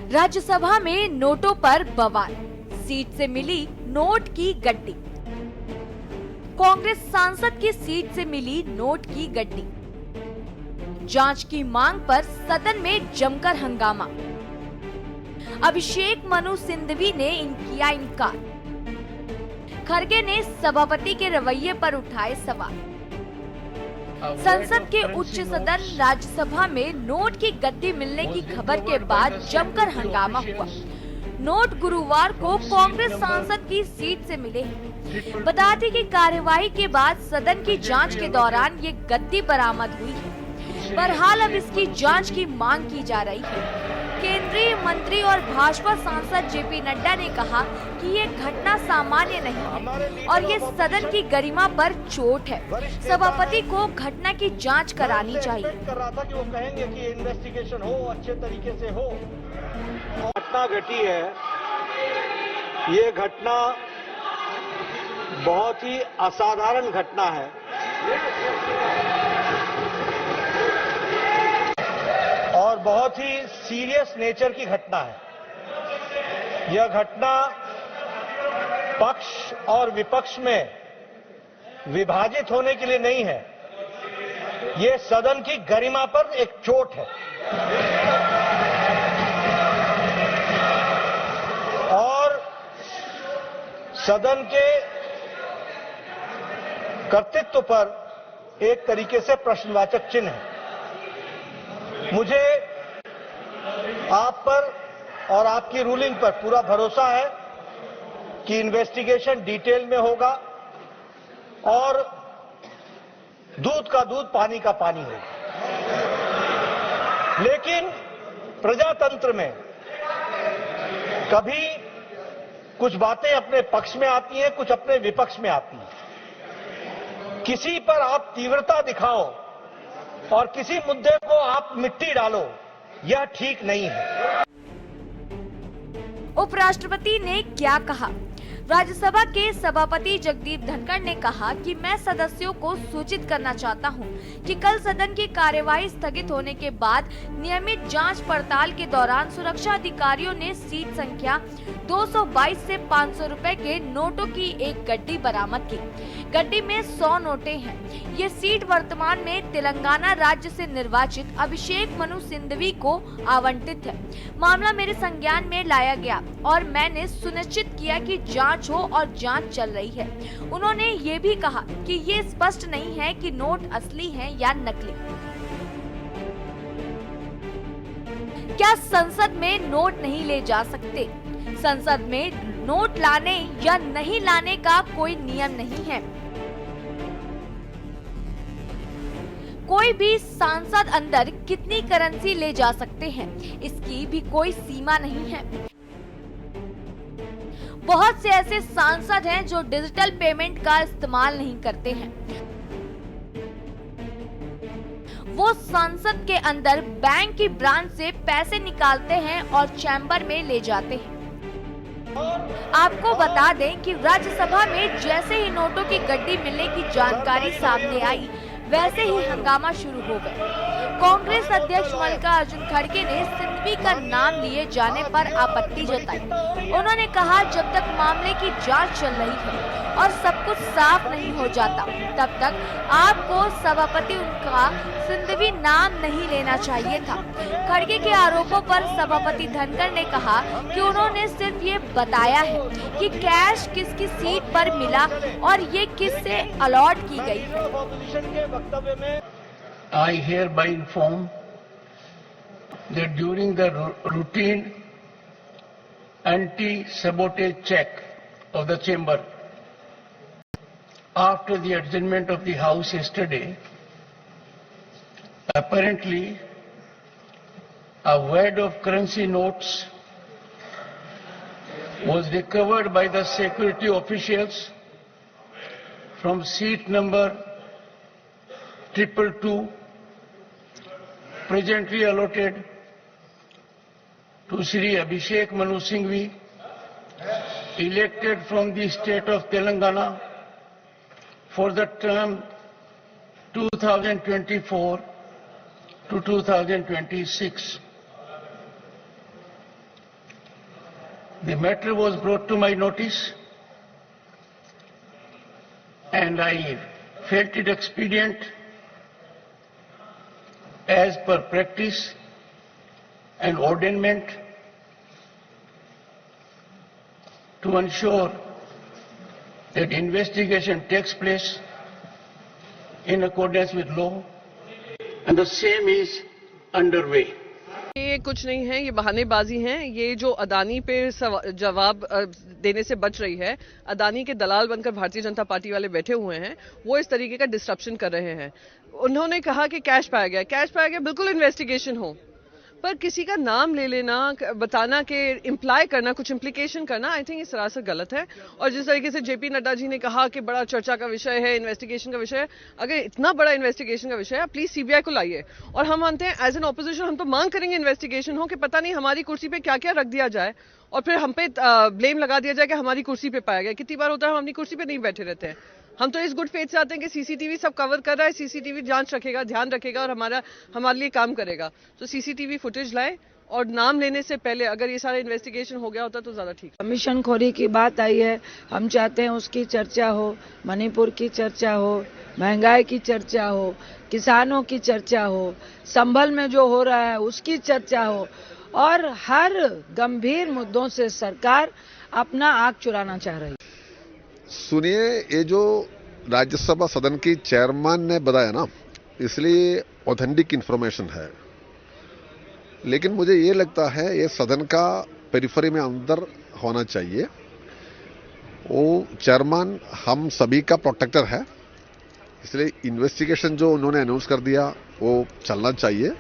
राज्यसभा में नोटों पर बवाल, सीट से मिली नोट की गड्डी। कांग्रेस सांसद की सीट से मिली नोट की गड्डी। जांच की मांग पर सदन में जमकर हंगामा। अभिषेक मनु सिंघवी ने किया इनकार। खड़गे ने सभापति के रवैये पर उठाए सवाल। संसद के उच्च सदन राज्यसभा में नोट की गद्दी मिलने की खबर के बाद जमकर हंगामा हुआ। नोट गुरुवार को कांग्रेस सांसद की सीट से मिले हैं। बता दें कि कार्यवाही के बाद सदन की जांच के दौरान ये गद्दी बरामद हुई है। बहरहाल अब इसकी जांच की मांग की जा रही है। केंद्रीय मंत्री और भाजपा सांसद जेपी नड्डा ने कहा कि ये घटना सामान्य नहीं है और ये सदन की गरिमा पर चोट है। सभापति को घटना की जांच करानी चाहिए। कर रहा था कि वो कहेंगे कि इन्वेस्टिगेशन हो, अच्छे तरीके से हो। घटना घटी है, ये घटना बहुत ही असाधारण घटना है। और बहुत ही सीरियस नेचर की घटना है। यह घटना पक्ष और विपक्ष में विभाजित होने के लिए नहीं है, ये सदन की गरिमा पर एक चोट है। और सदन के कर्तृत्व पर एक तरीके से प्रश्नवाचक चिन्ह है। मुझे आप पर और आपकी रूलिंग पर पूरा भरोसा है कि इन्वेस्टिगेशन डिटेल में होगा और दूध का दूध, पानी का पानी होगा। लेकिन प्रजातंत्र में कभी कुछ बातें अपने पक्ष में आती हैं, कुछ अपने विपक्ष में आती हैं। किसी पर आप तीव्रता दिखाओ और किसी मुद्दे को आप मिट्टी डालो, यह ठीक नहीं है। उपराष्ट्रपति ने क्या कहा? राज्यसभा के सभापति जगदीप धनखड़ ने कहा कि मैं सदस्यों को सूचित करना चाहता हूं कि कल सदन की कार्यवाही स्थगित होने के बाद नियमित जांच पड़ताल के दौरान सुरक्षा अधिकारियों ने सीट संख्या 222 से 500 रुपए के नोटों की एक गड्डी बरामद की। गड्डी में 100 नोटें हैं। ये सीट वर्तमान में तेलंगाना राज्य से निर्वाचित अभिषेक मनु सिंघवी को आवंटित है। मामला मेरे संज्ञान में लाया गया और मैंने सुनिश्चित किया कि जांच हो और जांच चल रही है। उन्होंने ये भी कहा कि ये स्पष्ट नहीं है कि नोट असली हैं या नकली। क्या संसद में नोट नहीं ले जा सकते? संसद में नोट लाने या नहीं लाने का कोई नियम नहीं है। कोई भी सांसद अंदर कितनी करेंसी ले जा सकते हैं, इसकी भी कोई सीमा नहीं है। बहुत से ऐसे सांसद हैं जो डिजिटल पेमेंट का इस्तेमाल नहीं करते हैं। वो संसद के अंदर बैंक की ब्रांच से पैसे निकालते हैं और चैम्बर में ले जाते हैं। आपको बता दें कि राज्यसभा में जैसे ही नोटों की गड्डी मिलने की जानकारी सामने आई, वैसे ही हंगामा शुरू हो गया। कांग्रेस अध्यक्ष मल्लिकार्जुन खड़गे ने सिंघवी का नाम लिए जाने पर आपत्ति जताई। उन्होंने कहा, जब तक मामले की जांच चल रही है और सब कुछ साफ नहीं हो जाता, तब तक आपको सभापति उनका सिंघवी नाम नहीं लेना चाहिए था। खड़गे के आरोपों पर सभापति धनखड़ ने कहा कि उन्होंने सिर्फ ये बताया है कि कैश किसकी सीट पर मिला और ये किससे अलॉट की गई है। I hereby inform that during the routine anti-sabotage check of the chamber after the adjournment of the House yesterday, apparently a wad of currency notes was recovered by the security officials from seat number 222, presently allotted to Shri Abhishek Manu Singhvi, elected from the state of Telangana for the term 2024 to 2026. The matter was brought to my notice, and I felt it expedient, as per practice and ordainment, to ensure that investigation takes place in accordance with law, and the same is underway. ये कुछ नहीं है, ये बहानेबाजी हैं। ये जो अदानी पे जवाब देने से बच रही है, अदानी के दलाल बनकर भारतीय जनता पार्टी वाले बैठे हुए हैं, वो इस तरीके का डिस्ट्रप्शन कर रहे हैं। उन्होंने कहा कि कैश पाया गया, बिल्कुल इन्वेस्टिगेशन हो, पर किसी का नाम ले लेना, बताना कि इम्प्लाई करना, कुछ इम्प्लीकेशन करना, आई थिंक ये सरासर गलत है। और जिस तरीके से जेपी नड्डा जी ने कहा कि बड़ा चर्चा का विषय है, इन्वेस्टिगेशन का विषय है, अगर इतना बड़ा इन्वेस्टिगेशन का विषय है, प्लीज सीबीआई को लाइए। और हम मानते हैं एज एन ऑपोजिशन हम तो मांग करेंगे इन्वेस्टिगेशन हो, कि पता नहीं हमारी कुर्सी पे क्या क्या रख दिया जाए और फिर हम पे ब्लेम लगा दिया जाए कि हमारी कुर्सी पे पाया गया। कितनी बार होता है हम अपनी कुर्सी पे नहीं बैठे रहते हैं। हम तो इस गुड फेथ से आते हैं कि सीसीटीवी सब कवर कर रहा है, सीसीटीवी जांच रखेगा, ध्यान रखेगा और हमारे लिए काम करेगा। तो सीसीटीवी फुटेज लाए, और नाम लेने से पहले अगर ये सारा इन्वेस्टिगेशन हो गया होता तो ज्यादा ठीक। कमीशन खोरी की बात आई है, हम चाहते हैं उसकी चर्चा हो, मणिपुर की चर्चा हो, महंगाई की चर्चा हो, किसानों की चर्चा हो, संभल में जो हो रहा है उसकी चर्चा हो, और हर गंभीर मुद्दों से सरकार अपना आग चुराना चाह रही है। सुनिए, ये जो राज्यसभा सदन की चेयरमैन ने बताया ना, इसलिए ऑथेंटिक इंफॉर्मेशन है, लेकिन मुझे ये लगता है ये सदन का पेरिफेरी में अंदर होना चाहिए। वो चेयरमैन हम सभी का प्रोटेक्टर है, इसलिए इन्वेस्टिगेशन जो उन्होंने अनाउंस कर दिया वो चलना चाहिए,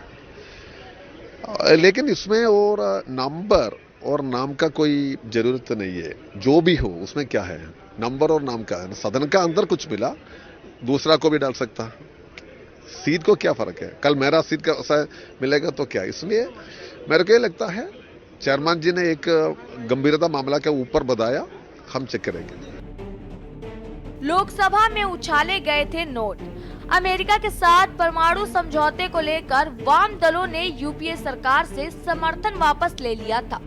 लेकिन इसमें और नंबर और नाम का कोई जरूरत नहीं है। जो भी हो उसमें क्या है, नंबर और नाम का है। सदन का अंदर कुछ मिला, दूसरा को भी डाल सकता है, सीट को क्या फर्क है, कल मेरा सीट का मिलेगा तो क्या। इसलिए मेरे को ये लगता है चेयरमैन जी ने एक गंभीरता मामला के ऊपर बताया, हम चेक करेंगे। लोकसभा में उछाले गए थे नोट। अमेरिका के साथ परमाणु समझौते को लेकर वाम दलों ने यूपीए सरकार से समर्थन वापस ले लिया था।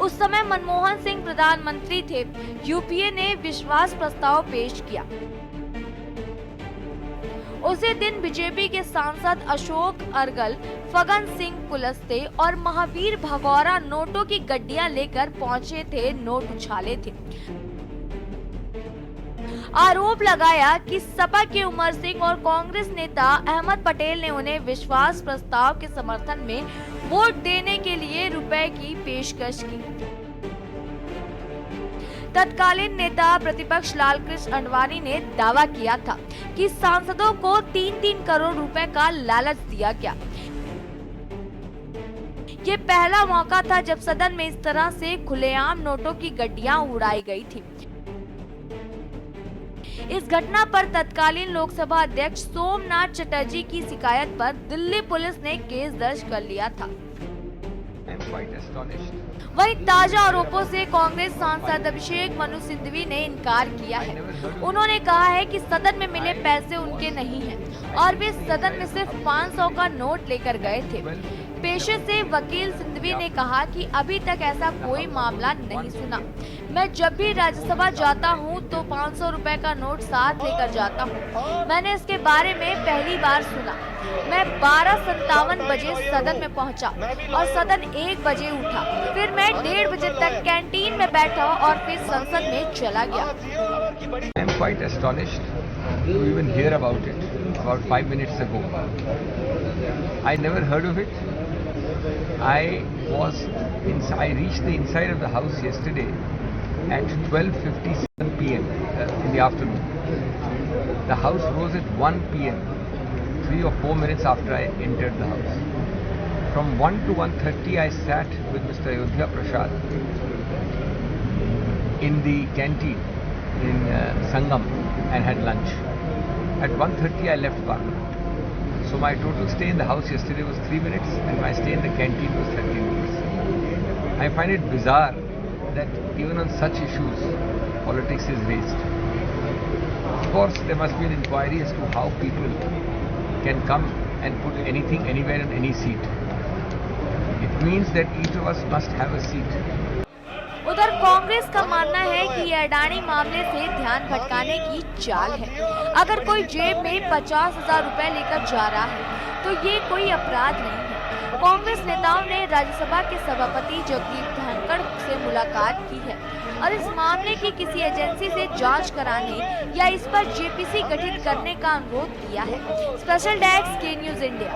उस समय मनमोहन सिंह प्रधानमंत्री थे। यूपीए ने विश्वास प्रस्ताव पेश किया। उसी दिन बीजेपी के सांसद अशोक अर्गल, फगन सिंह कुलस्ते और महावीर भगौरा नोटों की गड्डियां लेकर पहुंचे थे, नोट उछाले थे। आरोप लगाया कि सपा के उमर सिंह और कांग्रेस नेता अहमद पटेल ने उन्हें विश्वास प्रस्ताव के समर्थन में वोट देने के लिए रुपए की पेशकश की। तत्कालीन नेता प्रतिपक्ष लालकृष्ण आडवाणी ने दावा किया था कि सांसदों को 3-3 करोड़ रुपए का लालच दिया गया। ये पहला मौका था जब सदन में इस तरह से खुलेआम नोटों की गड्डियां उड़ाई गई थी। इस घटना पर तत्कालीन लोकसभा अध्यक्ष सोमनाथ चटर्जी की शिकायत पर दिल्ली पुलिस ने केस दर्ज कर लिया था। वहीं ताजा आरोपों से कांग्रेस सांसद अभिषेक मनु सिंघवी ने इनकार किया है। उन्होंने कहा है कि सदन में मिले पैसे उनके नहीं हैं और वे सदन में सिर्फ 500 का नोट लेकर गए थे। पेशे से वकील सिंघवी ने कहा कि अभी तक ऐसा कोई मामला नहीं सुना। मैं जब भी राज्यसभा जाता हूं तो 500 रुपए का नोट साथ लेकर जाता हूं। मैंने इसके बारे में पहली बार सुना। मैं 12:57 बजे सदन में पहुंचा और सदन 1 बजे उठा। फिर मैं 1:30 बजे तक कैंटीन में बैठा और फिर संसद में चला गया। I am quite astonished to even hear about it about 5 minutes ago. I never heard of it. I reached the inside of the house yesterday at 12:57 p.m. In the afternoon. The house rose at 1 p.m. 3 or 4 minutes after I entered the house. From 1 to 1:30 I sat with Mr. Ayodhya Prasad in the canteen in Sangam and had lunch. At 1:30 I left Parliament. So my total stay in the house yesterday was 3 minutes and my stay in the canteen was 30 minutes. I find it bizarre that even on such issues politics is raised. Of course there must be an inquiry as to how people can come and put anything anywhere in any seat. It means that each of us must have a seat. उधर कांग्रेस का मानना है कि ये अडानी मामले से ध्यान भटकाने की चाल है। अगर कोई जेब में 50,000 रुपए लेकर जा रहा है तो ये कोई अपराध नहीं है। कांग्रेस नेताओं ने राज्यसभा के सभापति जगदीप धनखड़ से मुलाकात की है और इस मामले की किसी एजेंसी से जांच कराने या इस पर जेपीसी गठित करने का अनुरोध किया है। स्पेशल डेस्क के न्यूज इंडिया।